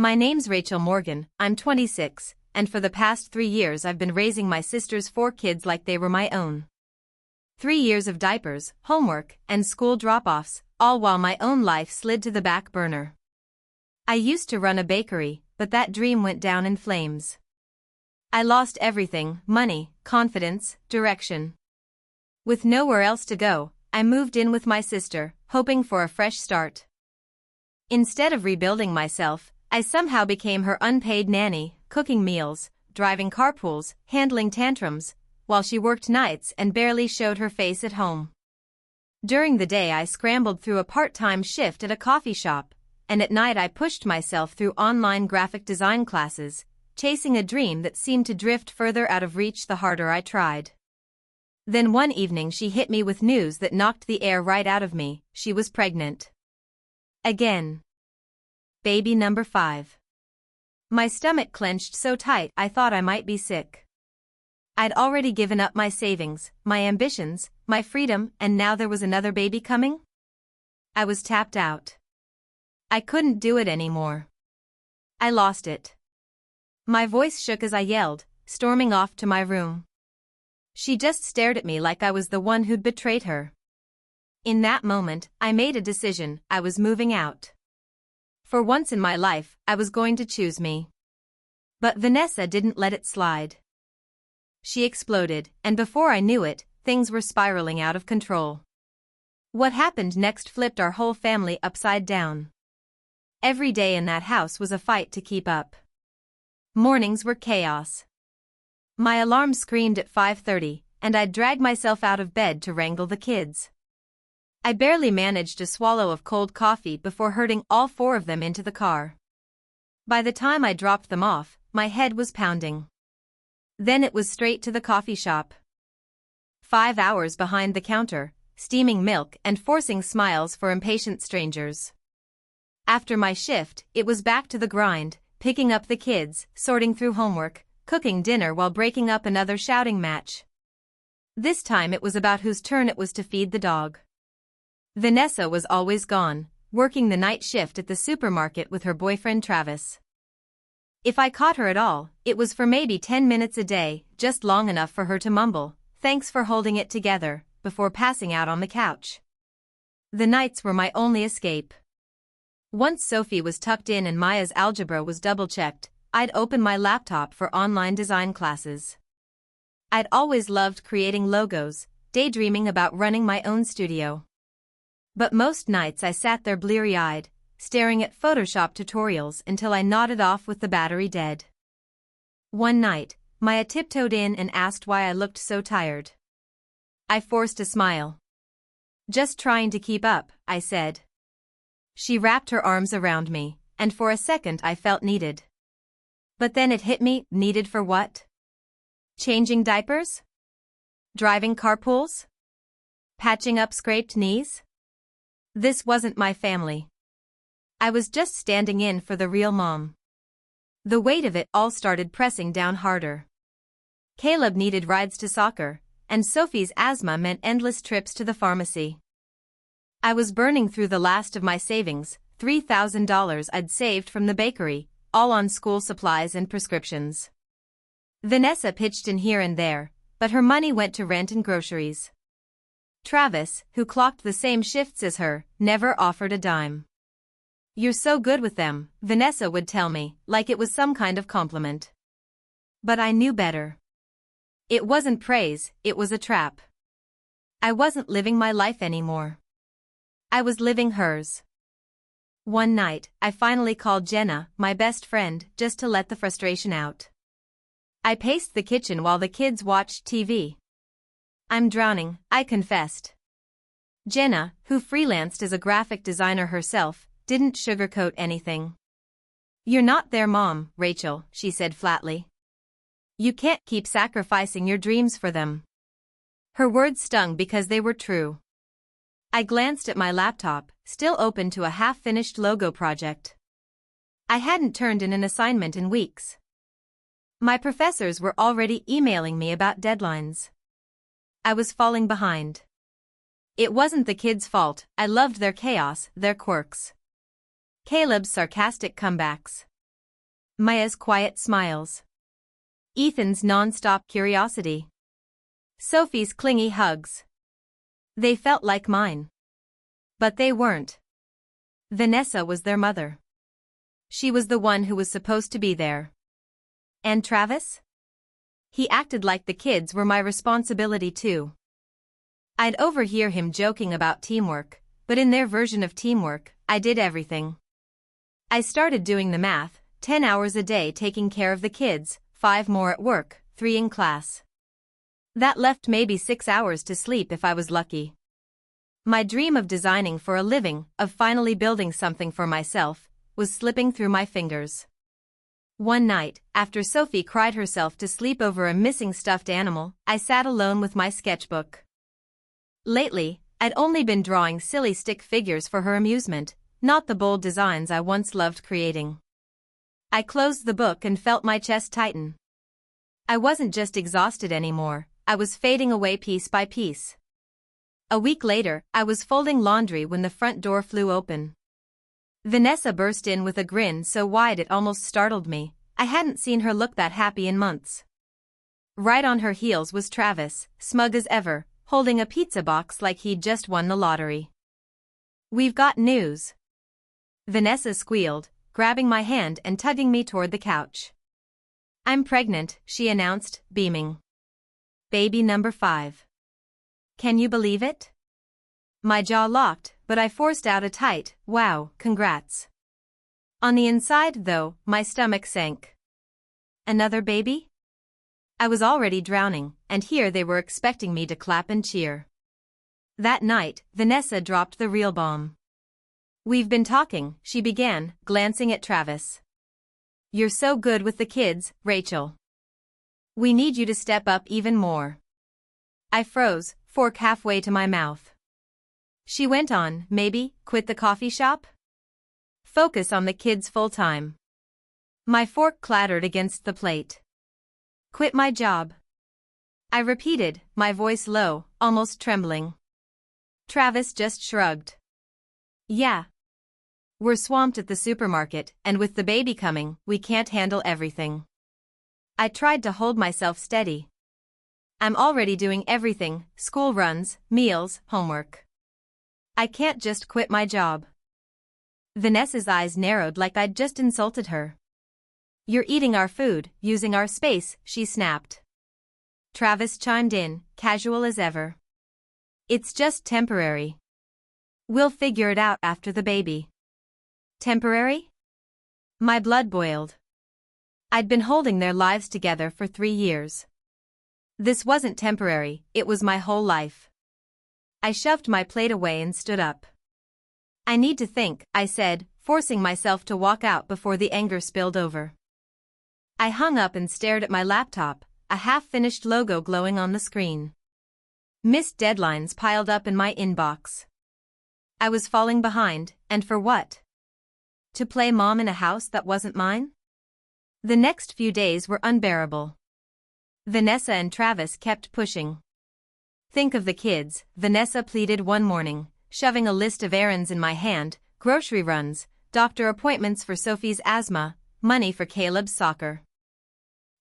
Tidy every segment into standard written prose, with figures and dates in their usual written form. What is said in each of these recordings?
My name's Rachel Morgan, I'm 26, and for the past 3 years I've been raising my sister's 4 kids like they were my own. 3 years of diapers, homework, and school drop-offs, all while my own life slid to the back burner. I used to run a bakery, but that dream went down in flames. I lost everything: money, confidence, direction. With nowhere else to go, I moved in with my sister, hoping for a fresh start. Instead of rebuilding myself, I somehow became her unpaid nanny, cooking meals, driving carpools, handling tantrums, while she worked nights and barely showed her face at home. During the day I scrambled through a part-time shift at a coffee shop, and at night I pushed myself through online graphic design classes, chasing a dream that seemed to drift further out of reach the harder I tried. Then one evening she hit me with news that knocked the air right out of me: she was pregnant. Again. Baby number 5. My stomach clenched so tight I thought I might be sick. I'd already given up my savings, my ambitions, my freedom, and now there was another baby coming? I was tapped out. I couldn't do it anymore. I lost it. My voice shook as I yelled, storming off to my room. She just stared at me like I was the one who'd betrayed her. In that moment, I made a decision: I was moving out. For once in my life, I was going to choose me. But Vanessa didn't let it slide. She exploded, and before I knew it, things were spiraling out of control. What happened next flipped our whole family upside down. Every day in that house was a fight to keep up. Mornings were chaos. My alarm screamed at 5:30, and I'd drag myself out of bed to wrangle the kids. I barely managed a swallow of cold coffee before herding all 4 of them into the car. By the time I dropped them off, my head was pounding. Then it was straight to the coffee shop. 5 hours behind the counter, steaming milk and forcing smiles for impatient strangers. After my shift, it was back to the grind, picking up the kids, sorting through homework, cooking dinner while breaking up another shouting match. This time it was about whose turn it was to feed the dog. Vanessa was always gone, working the night shift at the supermarket with her boyfriend Travis. If I caught her at all, it was for maybe 10 minutes a day, just long enough for her to mumble, "Thanks for holding it together," before passing out on the couch. The nights were my only escape. Once Sophie was tucked in and Maya's algebra was double-checked, I'd open my laptop for online design classes. I'd always loved creating logos, daydreaming about running my own studio. But most nights I sat there bleary-eyed, staring at Photoshop tutorials until I nodded off with the battery dead. One night, Maya tiptoed in and asked why I looked so tired. I forced a smile. "Just trying to keep up," I said. She wrapped her arms around me, and for a second I felt needed. But then it hit me: needed for what? Changing diapers? Driving carpools? Patching up scraped knees? This wasn't my family. I was just standing in for the real mom. The weight of it all started pressing down harder. Caleb needed rides to soccer, and Sophie's asthma meant endless trips to the pharmacy. I was burning through the last of my savings, $3,000 I'd saved from the bakery, all on school supplies and prescriptions. Vanessa pitched in here and there, but her money went to rent and groceries. Travis, who clocked the same shifts as her, never offered a dime. "You're so good with them," Vanessa would tell me, like it was some kind of compliment. But I knew better. It wasn't praise, it was a trap. I wasn't living my life anymore. I was living hers. One night, I finally called Jenna, my best friend, just to let the frustration out. I paced the kitchen while the kids watched TV. "I'm drowning," I confessed. Jenna, who freelanced as a graphic designer herself, didn't sugarcoat anything. "You're not their mom, Rachel," she said flatly. "You can't keep sacrificing your dreams for them." Her words stung because they were true. I glanced at my laptop, still open to a half-finished logo project. I hadn't turned in an assignment in weeks. My professors were already emailing me about deadlines. I was falling behind. It wasn't the kids' fault, I loved their chaos, their quirks. Caleb's sarcastic comebacks. Maya's quiet smiles. Ethan's non-stop curiosity. Sophie's clingy hugs. They felt like mine. But they weren't. Vanessa was their mother. She was the one who was supposed to be there. And Travis? He acted like the kids were my responsibility too. I'd overhear him joking about teamwork, but in their version of teamwork, I did everything. I started doing the math, 10 hours a day taking care of the kids, 5 more at work, 3 in class. That left maybe 6 hours to sleep if I was lucky. My dream of designing for a living, of finally building something for myself, was slipping through my fingers. One night, after Sophie cried herself to sleep over a missing stuffed animal, I sat alone with my sketchbook. Lately, I'd only been drawing silly stick figures for her amusement, not the bold designs I once loved creating. I closed the book and felt my chest tighten. I wasn't just exhausted anymore, I was fading away piece by piece. A week later, I was folding laundry when the front door flew open. Vanessa burst in with a grin so wide it almost startled me. I hadn't seen her look that happy in months. Right on her heels was Travis, smug as ever, holding a pizza box like he'd just won the lottery. "We've got news," Vanessa squealed, grabbing my hand and tugging me toward the couch. "I'm pregnant," she announced, beaming. "Baby number 5. Can you believe it?" My jaw locked, but I forced out a tight, "Wow, congrats." On the inside, though, my stomach sank. Another baby? I was already drowning, and here they were expecting me to clap and cheer. That night, Vanessa dropped the real bomb. "We've been talking," she began, glancing at Travis. "You're so good with the kids, Rachel. We need you to step up even more." I froze, fork halfway to my mouth. She went on, "Maybe, quit the coffee shop? Focus on the kids full-time." My fork clattered against the plate. "Quit my job?" I repeated, my voice low, almost trembling. Travis just shrugged. "Yeah. We're swamped at the supermarket, and with the baby coming, we can't handle everything." I tried to hold myself steady. "I'm already doing everything, school runs, meals, homework. I can't just quit my job." Vanessa's eyes narrowed like I'd just insulted her. "You're eating our food, using our space," she snapped. Travis chimed in, casual as ever. "It's just temporary. We'll figure it out after the baby." Temporary? My blood boiled. I'd been holding their lives together for 3 years. This wasn't temporary, it was my whole life. I shoved my plate away and stood up. "I need to think," I said, forcing myself to walk out before the anger spilled over. I hung up and stared at my laptop, a half-finished logo glowing on the screen. Missed deadlines piled up in my inbox. I was falling behind, and for what? To play mom in a house that wasn't mine? The next few days were unbearable. Vanessa and Travis kept pushing. "Think of the kids," Vanessa pleaded one morning, shoving a list of errands in my hand, grocery runs, doctor appointments for Sophie's asthma, money for Caleb's soccer.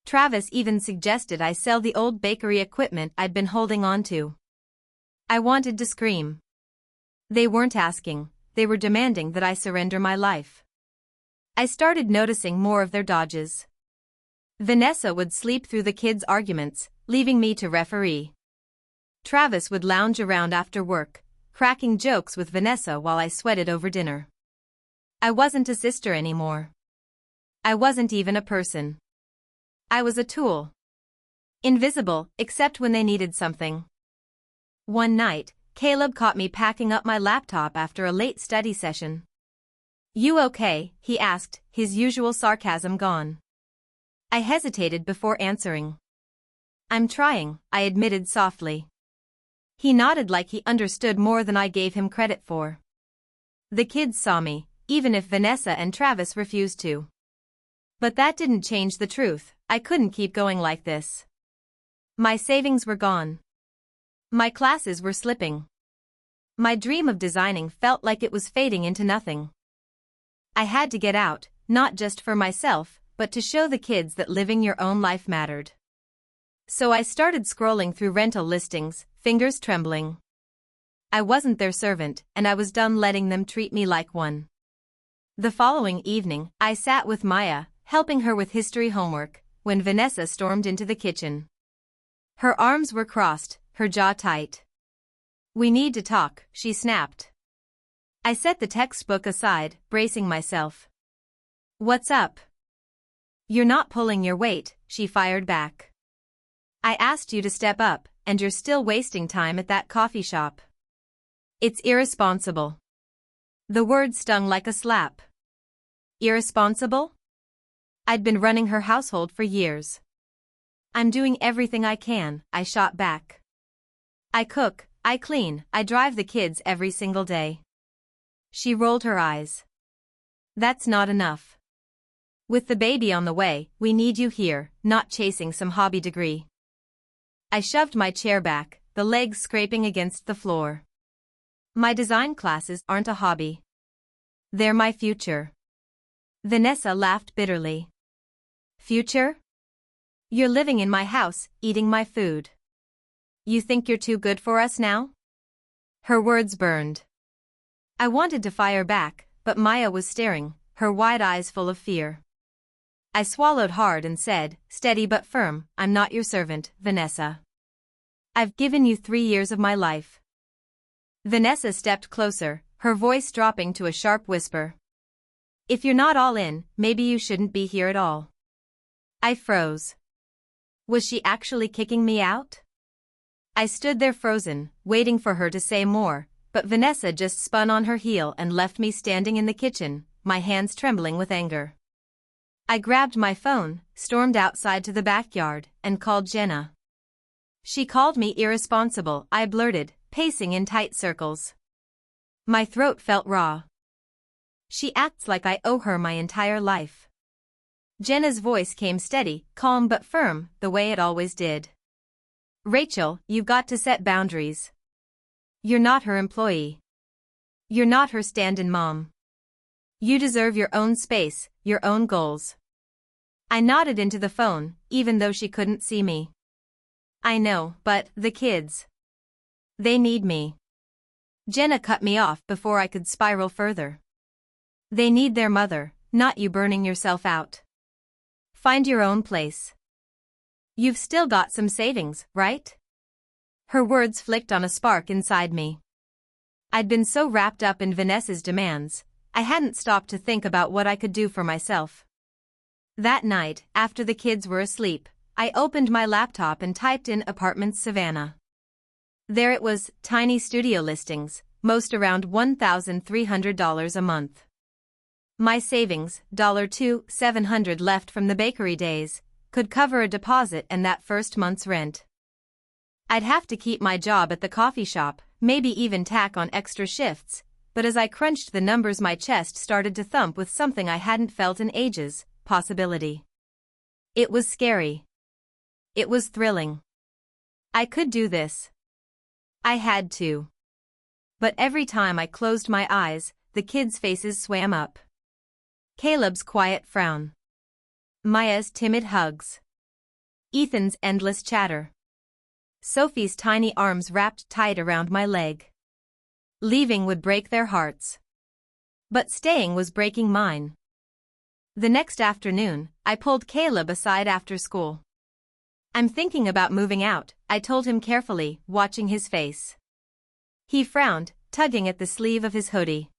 Travis even suggested I sell the old bakery equipment I'd been holding on to. I wanted to scream. They weren't asking, they were demanding that I surrender my life. I started noticing more of their dodges. Vanessa would sleep through the kids' arguments, leaving me to referee. Travis would lounge around after work, cracking jokes with Vanessa while I sweated over dinner. I wasn't a sister anymore. I wasn't even a person. I was a tool. Invisible, except when they needed something. One night, Caleb caught me packing up my laptop after a late study session. "You okay?" he asked, his usual sarcasm gone. I hesitated before answering. "I'm trying," I admitted softly. He nodded like he understood more than I gave him credit for. The kids saw me, even if Vanessa and Travis refused to. But that didn't change the truth, I couldn't keep going like this. My savings were gone. My classes were slipping. My dream of designing felt like it was fading into nothing. I had to get out, not just for myself, but to show the kids that living your own life mattered. So I started scrolling through rental listings, fingers trembling. I wasn't their servant, and I was done letting them treat me like one. The following evening, I sat with Maya, helping her with history homework, when Vanessa stormed into the kitchen. Her arms were crossed, her jaw tight. "We need to talk," she snapped. I set the textbook aside, bracing myself. "What's up?" "You're not pulling your weight," she fired back. "I asked you to step up, and you're still wasting time at that coffee shop. It's irresponsible." The word stung like a slap. Irresponsible? I'd been running her household for years. "I'm doing everything I can," I shot back. "I cook, I clean, I drive the kids every single day." She rolled her eyes. "That's not enough. With the baby on the way, we need you here, not chasing some hobby degree." I shoved my chair back, the legs scraping against the floor. "My design classes aren't a hobby. They're my future." Vanessa laughed bitterly. "Future? You're living in my house, eating my food. You think you're too good for us now?" Her words burned. I wanted to fire back, but Maya was staring, her wide eyes full of fear. I swallowed hard and said, steady but firm, "I'm not your servant, Vanessa. I've given you 3 years of my life." Vanessa stepped closer, her voice dropping to a sharp whisper. "If you're not all in, maybe you shouldn't be here at all." I froze. Was she actually kicking me out? I stood there frozen, waiting for her to say more, but Vanessa just spun on her heel and left me standing in the kitchen, my hands trembling with anger. I grabbed my phone, stormed outside to the backyard, and called Jenna. "She called me irresponsible," I blurted, pacing in tight circles. My throat felt raw. "She acts like I owe her my entire life." Jenna's voice came steady, calm but firm, the way it always did. "Rachel, you've got to set boundaries. You're not her employee. You're not her stand-in mom. You deserve your own space, your own goals." I nodded into the phone, even though she couldn't see me. "I know, but the kids. They need me." Jenna cut me off before I could spiral further. "They need their mother, not you burning yourself out. Find your own place. You've still got some savings, right?" Her words flicked on a spark inside me. I'd been so wrapped up in Vanessa's demands, I hadn't stopped to think about what I could do for myself. That night, after the kids were asleep, I opened my laptop and typed in apartments Savannah. There it was, tiny studio listings, most around $1,300 a month. My savings, $2,700 left from the bakery days, could cover a deposit and that first month's rent. I'd have to keep my job at the coffee shop, maybe even tack on extra shifts, but as I crunched the numbers my chest started to thump with something I hadn't felt in ages, possibility. It was scary. It was thrilling. I could do this. I had to. But every time I closed my eyes, the kids' faces swam up. Caleb's quiet frown. Maya's timid hugs. Ethan's endless chatter. Sophie's tiny arms wrapped tight around my leg. Leaving would break their hearts. But staying was breaking mine. The next afternoon, I pulled Caleb aside after school. "I'm thinking about moving out," I told him carefully, watching his face. He frowned, tugging at the sleeve of his hoodie.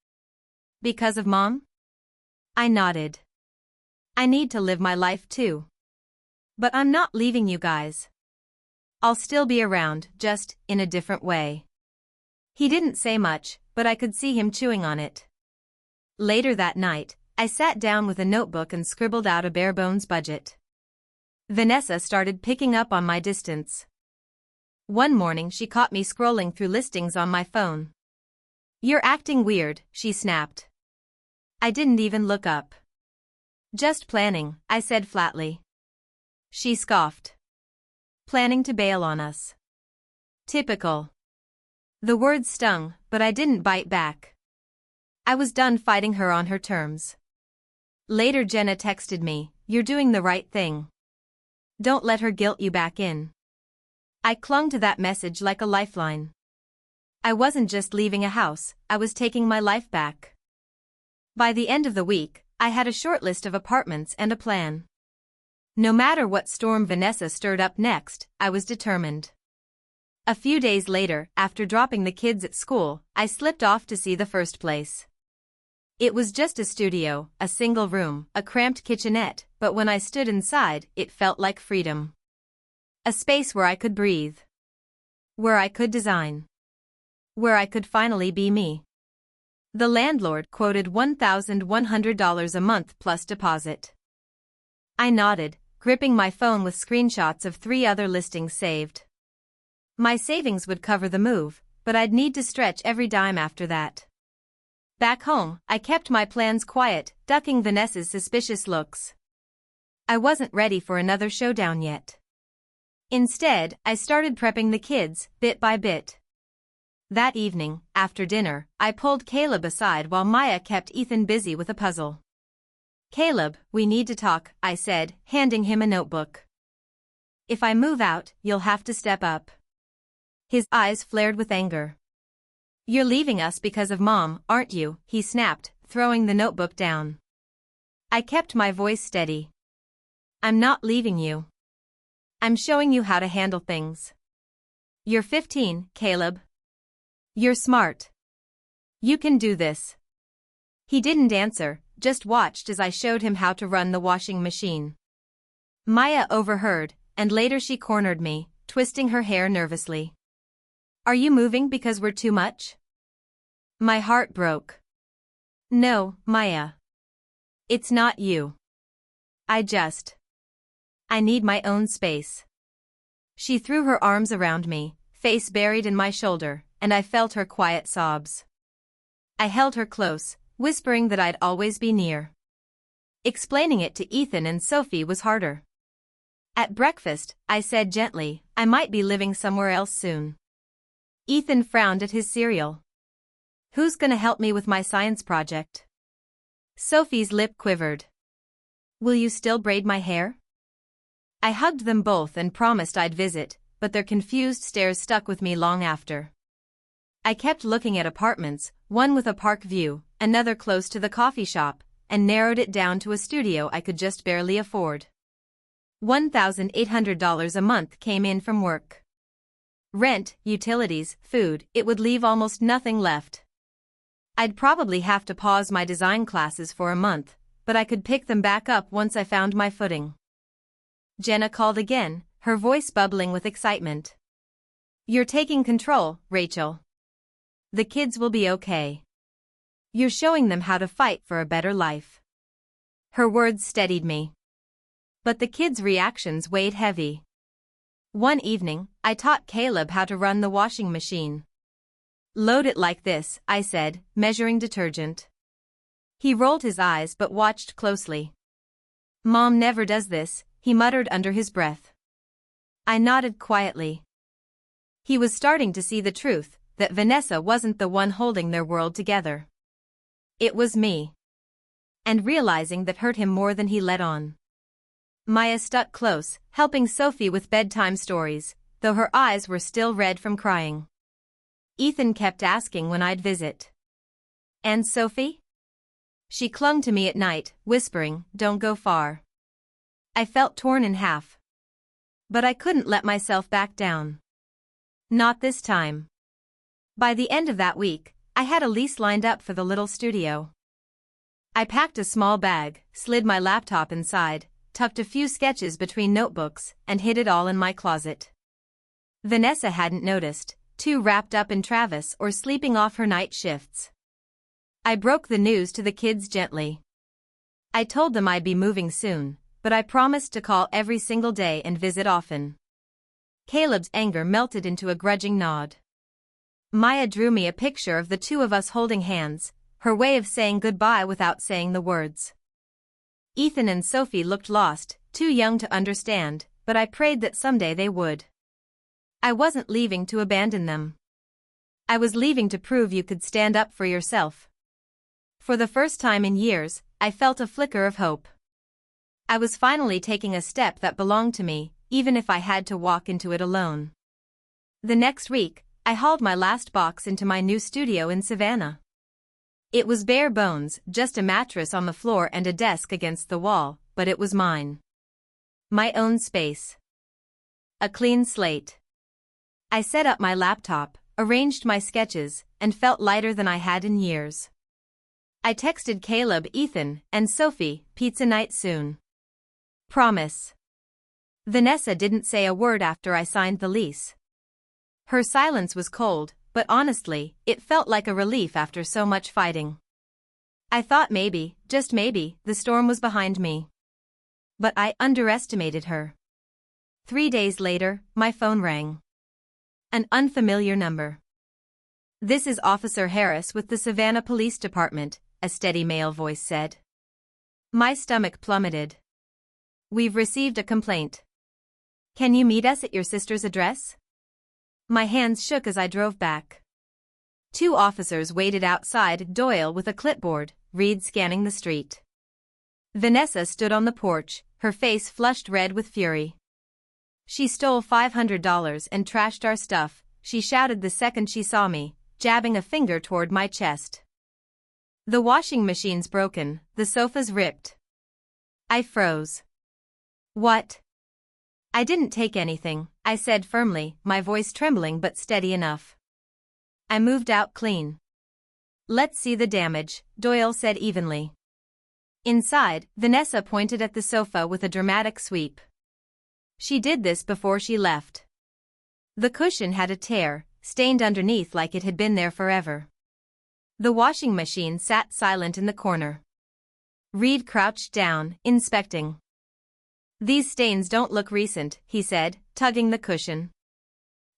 "Because of Mom?" I nodded. "I need to live my life too. But I'm not leaving you guys. I'll still be around, just in a different way." He didn't say much, but I could see him chewing on it. Later that night, I sat down with a notebook and scribbled out a bare-bones budget. Vanessa started picking up on my distance. One morning she caught me scrolling through listings on my phone. "You're acting weird," she snapped. I didn't even look up. "Just planning," I said flatly. She scoffed. "Planning to bail on us." Typical. The words stung, but I didn't bite back. I was done fighting her on her terms. Later Jenna texted me, "You're doing the right thing. Don't let her guilt you back in." I clung to that message like a lifeline. I wasn't just leaving a house, I was taking my life back. By the end of the week, I had a short list of apartments and a plan. No matter what storm Vanessa stirred up next, I was determined. A few days later, after dropping the kids at school, I slipped off to see the first place. It was just a studio, a single room, a cramped kitchenette, but when I stood inside, it felt like freedom. A space where I could breathe. Where I could design. Where I could finally be me. The landlord quoted $1,100 a month plus deposit. I nodded, gripping my phone with screenshots of 3 other listings saved. My savings would cover the move, but I'd need to stretch every dime after that. Back home, I kept my plans quiet, ducking Vanessa's suspicious looks. I wasn't ready for another showdown yet. Instead, I started prepping the kids, bit by bit. That evening, after dinner, I pulled Caleb aside while Maya kept Ethan busy with a puzzle. "Caleb, we need to talk," I said, handing him a notebook. "If I move out, you'll have to step up." His eyes flared with anger. "You're leaving us because of Mom, aren't you?" he snapped, throwing the notebook down. I kept my voice steady. "I'm not leaving you. I'm showing you how to handle things. You're 15, Caleb. You're smart. You can do this." He didn't answer, just watched as I showed him how to run the washing machine. Maya overheard, and later she cornered me, twisting her hair nervously. "Are you moving because we're too much?" My heart broke. "No, Maya. It's not you. I need my own space." She threw her arms around me, face buried in my shoulder, and I felt her quiet sobs. I held her close, whispering that I'd always be near. Explaining it to Ethan and Sophie was harder. At breakfast, I said gently, "I might be living somewhere else soon." Ethan frowned at his cereal. "Who's gonna help me with my science project?" Sophie's lip quivered. "Will you still braid my hair?" I hugged them both and promised I'd visit, but their confused stares stuck with me long after. I kept looking at apartments, one with a park view, another close to the coffee shop, and narrowed it down to a studio I could just barely afford. $1,800 a month came in from work. Rent, utilities, food, it would leave almost nothing left. I'd probably have to pause my design classes for a month, but I could pick them back up once I found my footing. Jenna called again, her voice bubbling with excitement. "You're taking control, Rachel. The kids will be okay. You're showing them how to fight for a better life." Her words steadied me. But the kids' reactions weighed heavy. One evening, I taught Caleb how to run the washing machine. "Load it like this," I said, measuring detergent. He rolled his eyes but watched closely. "Mom never does this," he muttered under his breath. I nodded quietly. He was starting to see the truth, that Vanessa wasn't the one holding their world together. It was me. And realizing that hurt him more than he let on. Maya stuck close, helping Sophie with bedtime stories, though her eyes were still red from crying. Ethan kept asking when I'd visit. "And Sophie?" She clung to me at night, whispering, "Don't go far." I felt torn in half. But I couldn't let myself back down. Not this time. By the end of that week, I had a lease lined up for the little studio. I packed a small bag, slid my laptop inside, tucked a few sketches between notebooks, and hid it all in my closet. Vanessa hadn't noticed, too wrapped up in Travis or sleeping off her night shifts. I broke the news to the kids gently. I told them I'd be moving soon, but I promised to call every single day and visit often. Caleb's anger melted into a grudging nod. Maya drew me a picture of the two of us holding hands, her way of saying goodbye without saying the words. Ethan and Sophie looked lost, too young to understand, but I prayed that someday they would. I wasn't leaving to abandon them. I was leaving to prove you could stand up for yourself. For the first time in years, I felt a flicker of hope. I was finally taking a step that belonged to me, even if I had to walk into it alone. The next week, I hauled my last box into my new studio in Savannah. It was bare bones, just a mattress on the floor and a desk against the wall, but it was mine. My own space. A clean slate. I set up my laptop, arranged my sketches, and felt lighter than I had in years. I texted Caleb, Ethan, and Sophie, pizza night soon. Promise. Vanessa didn't say a word after I signed the lease. Her silence was cold, but honestly, it felt like a relief after so much fighting. I thought maybe, just maybe, the storm was behind me. But I underestimated her. 3 days later, my phone rang. An unfamiliar number. "This is Officer Harris with the Savannah Police Department," a steady male voice said. My stomach plummeted. "We've received a complaint. Can you meet us at your sister's address?" My hands shook as I drove back. 2 officers waited outside, Doyle with a clipboard, Reed scanning the street. Vanessa stood on the porch, her face flushed red with fury. "She stole $500 and trashed our stuff," she shouted the second she saw me, jabbing a finger toward my chest. "The washing machine's broken, the sofa's ripped." I froze. "What?" "I didn't take anything," I said firmly, my voice trembling but steady enough. "I moved out clean." "Let's see the damage," Doyle said evenly. Inside, Vanessa pointed at the sofa with a dramatic sweep. She did this before she left. The cushion had a tear, stained underneath like it had been there forever. The washing machine sat silent in the corner. Reed crouched down, inspecting. "These stains don't look recent," he said, tugging the cushion.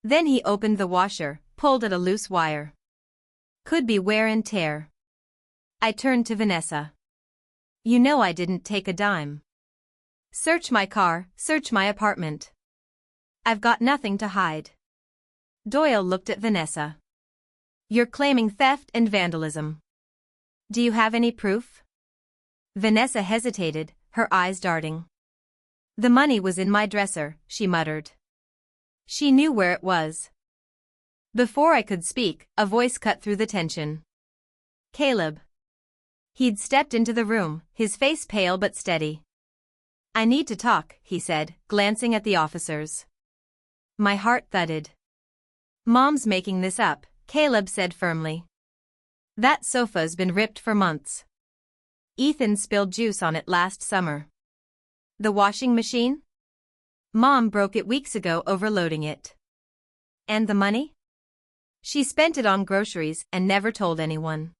Then he opened the washer, pulled at a loose wire. "Could be wear and tear." I turned to Vanessa. "You know I didn't take a dime. Search my car, search my apartment. I've got nothing to hide." Doyle looked at Vanessa. "You're claiming theft and vandalism. Do you have any proof?" Vanessa hesitated, her eyes darting. "The money was in my dresser," she muttered. She knew where it was. Before I could speak, a voice cut through the tension. "Caleb." He'd stepped into the room, his face pale but steady. "I need to talk," he said, glancing at the officers. My heart thudded. "Mom's making this up," Caleb said firmly. "That sofa's been ripped for months. Ethan spilled juice on it last summer." "The washing machine?" "Mom broke it weeks ago overloading it." "And the money?" "She spent it on groceries and never told anyone."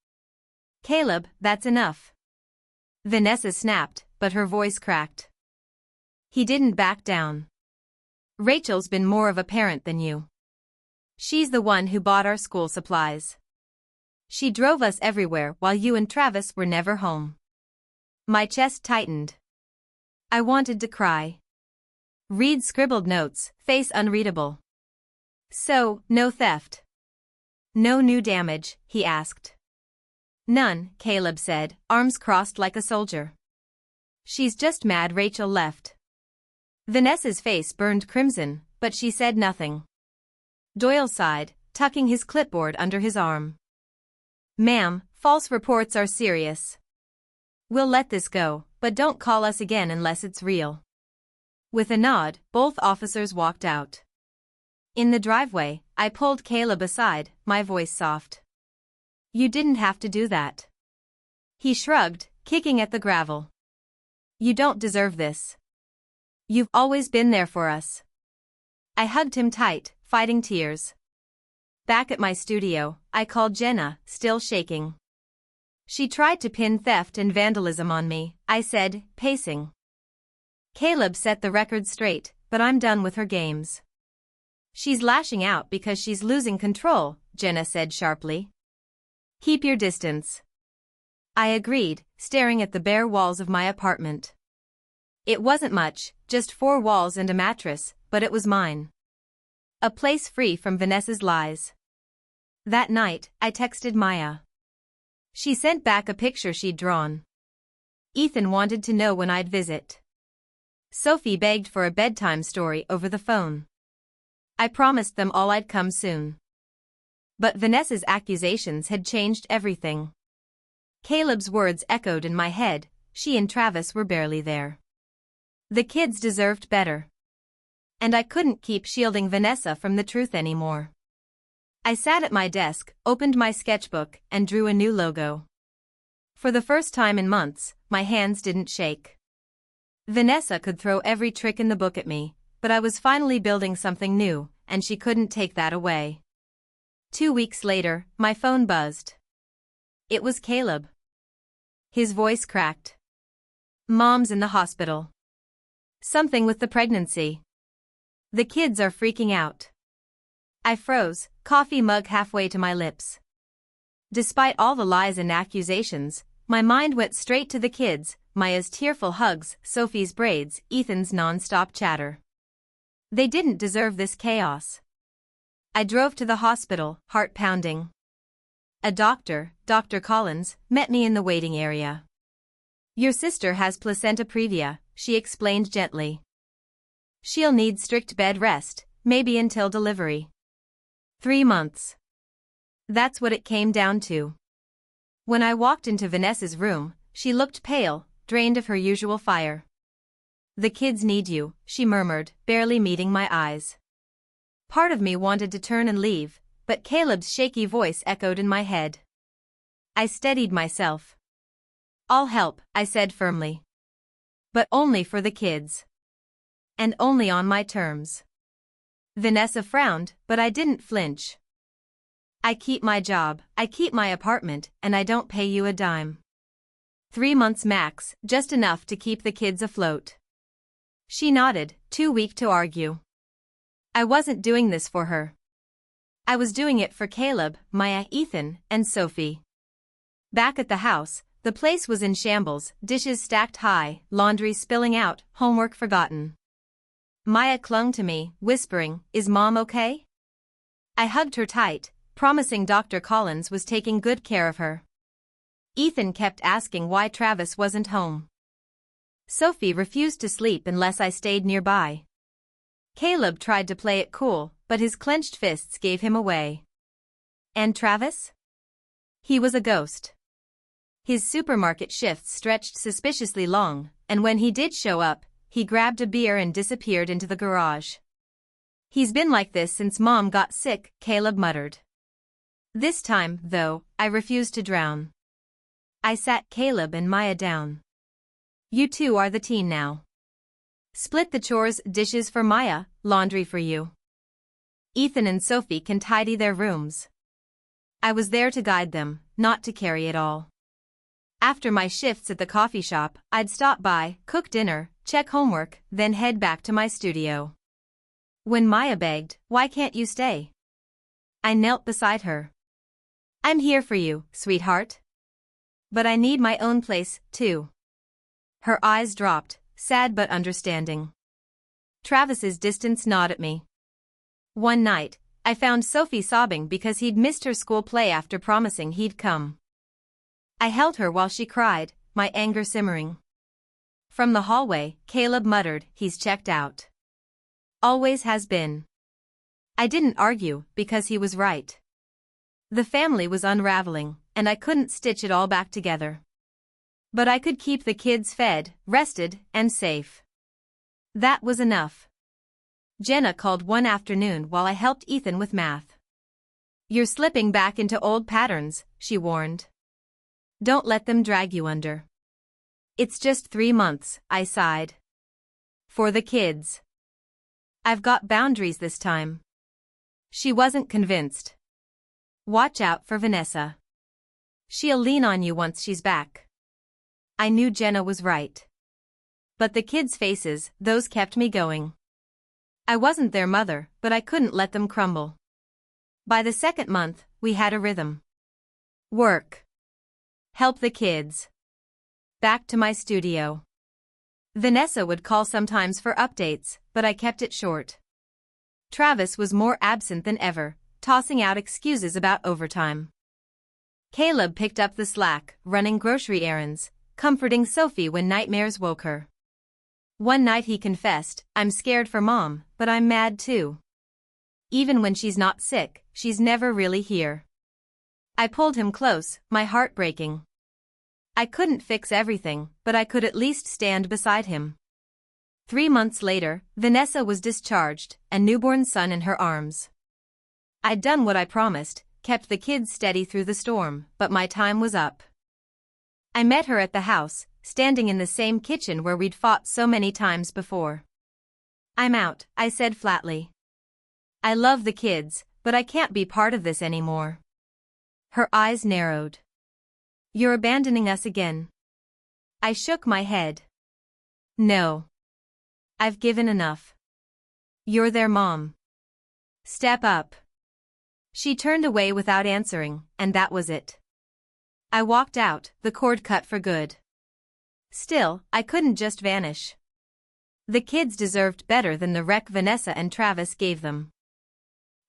"Caleb, that's enough." Vanessa snapped, but her voice cracked. He didn't back down. "Rachel's been more of a parent than you. She's the one who bought our school supplies. She drove us everywhere while you and Travis were never home." My chest tightened. I wanted to cry. Reed scribbled notes, face unreadable. "So, no theft? No new damage?" he asked. "None," Caleb said, arms crossed like a soldier. "She's just mad Rachel left." Vanessa's face burned crimson, but she said nothing. Doyle sighed, tucking his clipboard under his arm. "Ma'am, false reports are serious. We'll let this go, but don't call us again unless it's real." With a nod, both officers walked out. In the driveway, I pulled Caleb aside, my voice soft. "You didn't have to do that." He shrugged, kicking at the gravel. "You don't deserve this. You've always been there for us." I hugged him tight, fighting tears. Back at my studio, I called Jenna, still shaking. "She tried to pin theft and vandalism on me," I said, pacing. "Caleb set the record straight, but I'm done with her games." "She's lashing out because she's losing control," Jenna said sharply. "Keep your distance." I agreed, staring at the bare walls of my apartment. It wasn't much, just 4 walls and a mattress, but it was mine. A place free from Vanessa's lies. That night, I texted Maya. She sent back a picture she'd drawn. Ethan wanted to know when I'd visit. Sophie begged for a bedtime story over the phone. I promised them all I'd come soon. But Vanessa's accusations had changed everything. Caleb's words echoed in my head, she and Travis were barely there. The kids deserved better. And I couldn't keep shielding Vanessa from the truth anymore. I sat at my desk, opened my sketchbook, and drew a new logo. For the first time in months, my hands didn't shake. Vanessa could throw every trick in the book at me, but I was finally building something new, and she couldn't take that away. 2 weeks later, my phone buzzed. It was Caleb. His voice cracked. "Mom's in the hospital. Something with the pregnancy. The kids are freaking out." I froze, coffee mug halfway to my lips. Despite all the lies and accusations, my mind went straight to the kids, Maya's tearful hugs, Sophie's braids, Ethan's non-stop chatter. They didn't deserve this chaos. I drove to the hospital, heart pounding. A doctor, Dr. Collins, met me in the waiting area. "Your sister has placenta previa," she explained gently. "She'll need strict bed rest, maybe until delivery. 3 months. That's what it came down to. When I walked into Vanessa's room, she looked pale, drained of her usual fire. "The kids need you," she murmured, barely meeting my eyes. Part of me wanted to turn and leave, but Caleb's shaky voice echoed in my head. I steadied myself. "I'll help," I said firmly. "But only for the kids. And only on my terms." Vanessa frowned, but I didn't flinch. "I keep my job, I keep my apartment, and I don't pay you a dime. 3 months max, just enough to keep the kids afloat." She nodded, too weak to argue. I wasn't doing this for her. I was doing it for Caleb, Maya, Ethan, and Sophie. Back at the house, the place was in shambles, dishes stacked high, laundry spilling out, homework forgotten. Maya clung to me, whispering, "Is Mom okay?" I hugged her tight, promising Dr. Collins was taking good care of her. Ethan kept asking why Travis wasn't home. Sophie refused to sleep unless I stayed nearby. Caleb tried to play it cool, but his clenched fists gave him away. And Travis? He was a ghost. His supermarket shifts stretched suspiciously long, and when he did show up, he grabbed a beer and disappeared into the garage. "He's been like this since Mom got sick," Caleb muttered. This time, though, I refused to drown. I sat Caleb and Maya down. "You two are the team now. Split the chores, dishes for Maya, laundry for you. Ethan and Sophie can tidy their rooms." I was there to guide them, not to carry it all. After my shifts at the coffee shop, I'd stop by, cook dinner, check homework, then head back to my studio. When Maya begged, "Why can't you stay?" I knelt beside her. "I'm here for you, sweetheart. But I need my own place, too." Her eyes dropped, sad but understanding. Travis's distance gnawed at me. One night, I found Sophie sobbing because he'd missed her school play after promising he'd come. I held her while she cried, my anger simmering. From the hallway, Caleb muttered, "He's checked out. Always has been." I didn't argue, because he was right. The family was unraveling, and I couldn't stitch it all back together. But I could keep the kids fed, rested, and safe. That was enough. Jenna called one afternoon while I helped Ethan with math. "You're slipping back into old patterns," she warned. "Don't let them drag you under." "It's just 3 months," I sighed. "For the kids. I've got boundaries this time." She wasn't convinced. "Watch out for Vanessa. She'll lean on you once she's back." I knew Jenna was right. But the kids' faces, those kept me going. I wasn't their mother, but I couldn't let them crumble. By the 2nd month, we had a rhythm. Work. Help the kids. Back to my studio. Vanessa would call sometimes for updates, but I kept it short. Travis was more absent than ever, tossing out excuses about overtime. Caleb picked up the slack, running grocery errands, comforting Sophie when nightmares woke her. One night he confessed, "I'm scared for Mom, but I'm mad too. Even when she's not sick, she's never really here." I pulled him close, my heart breaking. I couldn't fix everything, but I could at least stand beside him. 3 months later, Vanessa was discharged, a newborn son in her arms. I'd done what I promised, kept the kids steady through the storm, but my time was up. I met her at the house, standing in the same kitchen where we'd fought so many times before. "I'm out," I said flatly. "I love the kids, but I can't be part of this anymore." Her eyes narrowed. "You're abandoning us again?" I shook my head. "No. I've given enough. You're their mom. Step up." She turned away without answering, and that was it. I walked out, the cord cut for good. Still, I couldn't just vanish. The kids deserved better than the wreck Vanessa and Travis gave them.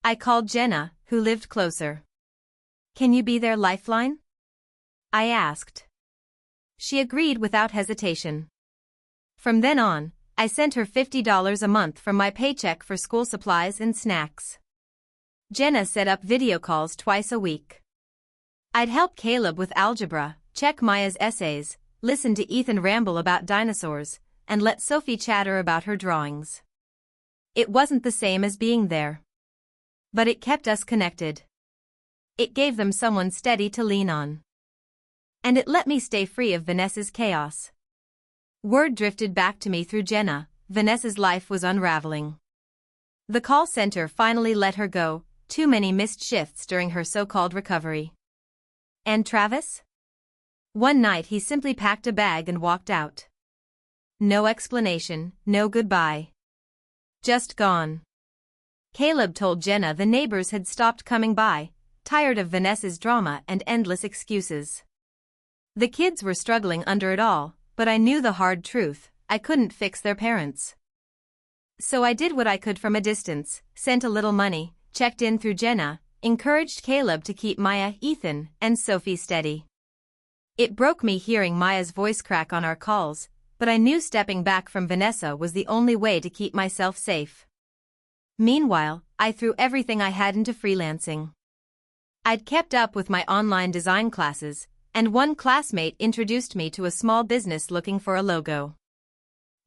I called Jenna, who lived closer. "Can you be their lifeline?" I asked. She agreed without hesitation. From then on, I sent her $50 a month from my paycheck for school supplies and snacks. Jenna set up video calls twice a week. I'd help Caleb with algebra, check Maya's essays, listen to Ethan ramble about dinosaurs, and let Sophie chatter about her drawings. It wasn't the same as being there. But it kept us connected. It gave them someone steady to lean on. And it let me stay free of Vanessa's chaos. Word drifted back to me through Jenna, Vanessa's life was unraveling. The call center finally let her go, too many missed shifts during her so-called recovery. And Travis? One night he simply packed a bag and walked out. No explanation, no goodbye. Just gone. Caleb told Jenna the neighbors had stopped coming by, tired of Vanessa's drama and endless excuses. The kids were struggling under it all, but I knew the hard truth, I couldn't fix their parents. So I did what I could from a distance, sent a little money, checked in through Jenna, encouraged Caleb to keep Maya, Ethan, and Sophie steady. It broke me hearing Maya's voice crack on our calls, but I knew stepping back from Vanessa was the only way to keep myself safe. Meanwhile, I threw everything I had into freelancing. I'd kept up with my online design classes, and one classmate introduced me to a small business looking for a logo.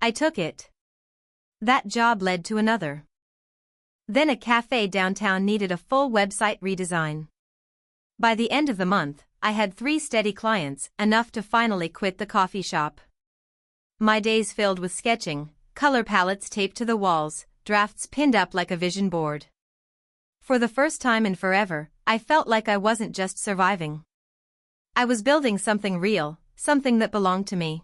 I took it. That job led to another. Then a cafe downtown needed a full website redesign. By the end of the month, I had 3 steady clients, enough to finally quit the coffee shop. My days filled with sketching, color palettes taped to the walls, drafts pinned up like a vision board. For the first time in forever, I felt like I wasn't just surviving. I was building something real, something that belonged to me.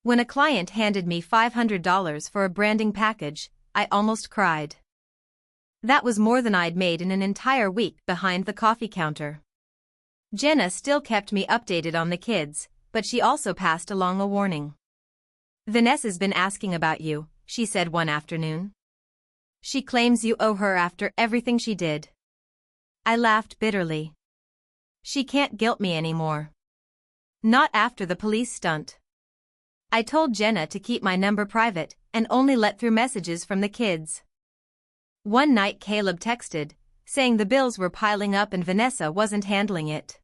When a client handed me $500 for a branding package, I almost cried. That was more than I'd made in an entire week behind the coffee counter. Jenna still kept me updated on the kids, but she also passed along a warning. "Vanessa's been asking about you," she said one afternoon. "She claims you owe her after everything she did." I laughed bitterly. She can't guilt me anymore. Not after the police stunt. I told Jenna to keep my number private and only let through messages from the kids. One night Caleb texted, saying the bills were piling up and Vanessa wasn't handling it.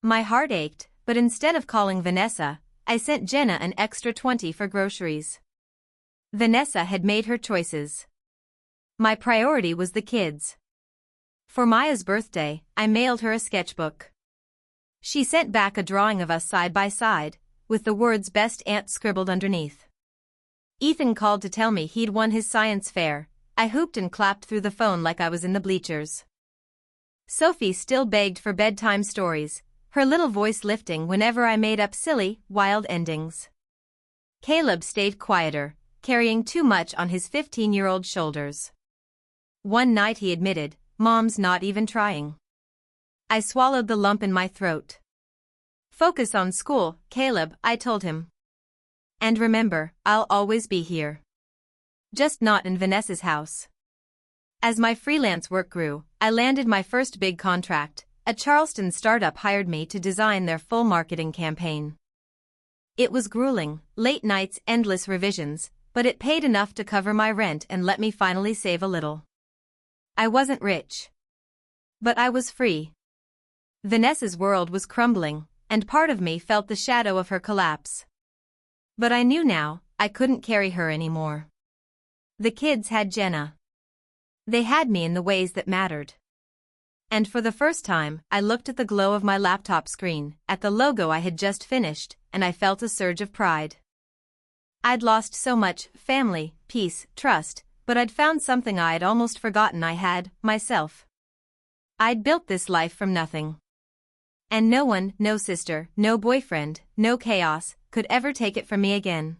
My heart ached, but instead of calling Vanessa, I sent Jenna an extra $20 for groceries. Vanessa had made her choices. My priority was the kids. For Maya's birthday, I mailed her a sketchbook. She sent back a drawing of us side by side, with the words "Best Aunt" scribbled underneath. Ethan called to tell me he'd won his science fair. I hooped and clapped through the phone like I was in the bleachers. Sophie still begged for bedtime stories, her little voice lifting whenever I made up silly, wild endings. Caleb stayed quieter, carrying too much on his 15-year-old shoulders. One night he admitted, "Mom's not even trying." I swallowed the lump in my throat. "Focus on school, Caleb," I told him. "And remember, I'll always be here. Just not in Vanessa's house." As my freelance work grew, I landed my first big contract. A Charleston startup hired me to design their full marketing campaign. It was grueling, late nights, endless revisions, but it paid enough to cover my rent and let me finally save a little. I wasn't rich. But I was free. Vanessa's world was crumbling, and part of me felt the shadow of her collapse. But I knew now, I couldn't carry her anymore. The kids had Jenna. They had me in the ways that mattered. And for the first time, I looked at the glow of my laptop screen, at the logo I had just finished, and I felt a surge of pride. I'd lost so much: family, peace, trust, but I'd found something I'd almost forgotten I had: myself. I'd built this life from nothing. And no one, no sister, no boyfriend, no chaos, could ever take it from me again.